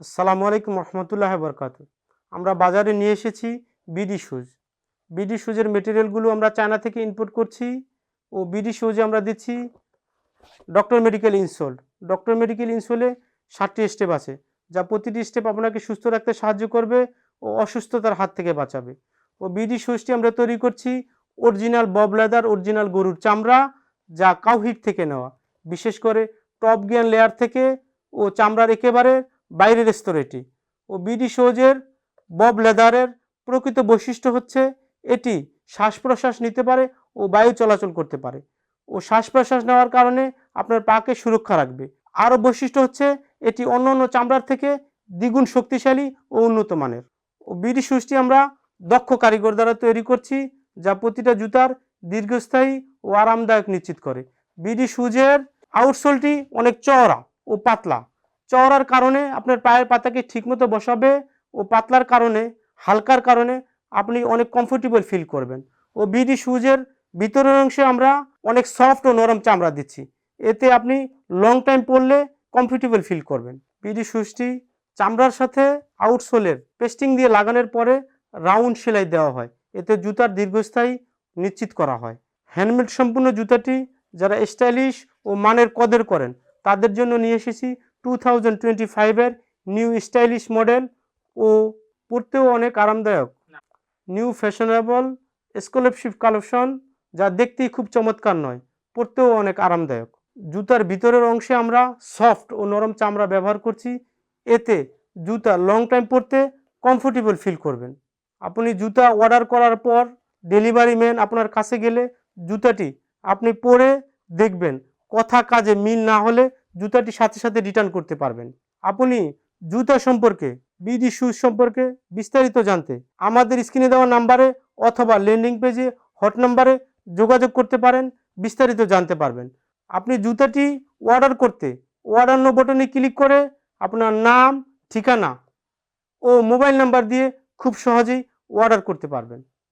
আসসালামু আলাইকুম রহমতুল্লাহ বরকাত। আমরা বাজারে নিয়ে এসেছি বিডি শুজ। বিডি শুজের মেটেরিয়ালগুলো আমরা চায়না থেকে ইম্পোর্ট করছি ও বিডি শুজে আমরা দিচ্ছি doctor medical insole. Doctor medical ইনসোলে 7টি স্টেপ আছে, যা প্রতিটি স্টেপ আপনাকে সুস্থ রাখতে সাহায্য করবে ও অসুস্থতার হাত থেকে বাঁচাবে। ও বিডি শুজটি আমরা তৈরি করছি অরিজিনাল বব লেদার, অরিজিনাল গরুর চামড়া, যা কাউহিট থেকে নেওয়া, বিশেষ করে টপ গিয়ার লেয়ার থেকে ও চামড়ার একেবারে বাইরের স্তর এটি। ও বিডি শুজের বব লেদারের প্রকৃত বৈশিষ্ট্য হচ্ছে এটি শ্বাস প্রশ্বাস নিতে পারে ও বায়ু চলাচল করতে পারে ও শ্বাস প্রশ্বাস নেওয়ার কারণে আপনার পাকে সুরক্ষা রাখবে। আরও বৈশিষ্ট্য হচ্ছে এটি অন্য অন্য চামড়ার থেকে দ্বিগুণ শক্তিশালী ও উন্নত মানের। ও বিডি শুজটি আমরা দক্ষ কারিগর দ্বারা তৈরি করছি, যা প্রতিটা জুতার দীর্ঘস্থায়ী ও আরামদায়ক নিশ্চিত করে। বিডি শুজের আউটসোলটি অনেক চওড়া ও পাতলা। চওড়ার কারণে আপনার পায়ের পাতাকে ঠিকমতো বসাবে ও পাতলার কারণে, হালকার কারণে আপনি অনেক কমফোর্টেবল ফিল করবেন। ও বিডি শুজের ভিতরের অংশে আমরা অনেক সফট ও নরম চামড়া দিচ্ছি, এতে আপনি লং টাইম পরলে কমফোর্টেবল ফিল করবেন। বিডি শুজটি চামড়ার সাথে আউটসোলের পেস্টিং দিয়ে লাগানোর পরে রাউন্ড সেলাই দেওয়া হয়, এতে জুতার দীর্ঘস্থায়ী নিশ্চিত করা হয়। হ্যান্ডমেড সম্পূর্ণ জুতাটি যারা স্টাইলিশ ও মানের কদর করেন তাদের জন্য নিয়ে এসেছি 2025-এর নিউ স্টাইলিশ মডেল ও পরতেও অনেক আরামদায়ক নিউ ফ্যাশনেবল স্কলারশিপ কালেকশন, যা দেখতেই খুব চমৎকার নয়, পরতেও অনেক আরামদায়ক। জুতার ভিতরের অংশে আমরা সফট ও নরম চামড়া ব্যবহার করছি, এতে জুতা লং টাইম পরতে কমফোর্টেবল ফিল করবেন। আপনি জুতা অর্ডার করার পর ডেলিভারি ম্যান আপনার কাছে গেলে জুতাটি আপনি পরে দেখবেন, কথা কাজে মিল না হলে জুতাটি সাথে সাথে রিটার্ন করতে পারবেন। আপনি জুতা সম্পর্কে, বিডি শুজ সম্পর্কে বিস্তারিত জানতে আমাদের স্ক্রিনে দেওয়া নাম্বারে অথবা ল্যান্ডিং পেজে হট নাম্বারে যোগাযোগ করতে পারেন, বিস্তারিত জানতে পারবেন। আপনি জুতাটি অর্ডার করতে অর্ডার নো বাটনে ক্লিক করে আপনার নাম, ঠিকানা ও মোবাইল নাম্বার দিয়ে খুব সহজেই অর্ডার করতে পারবেন।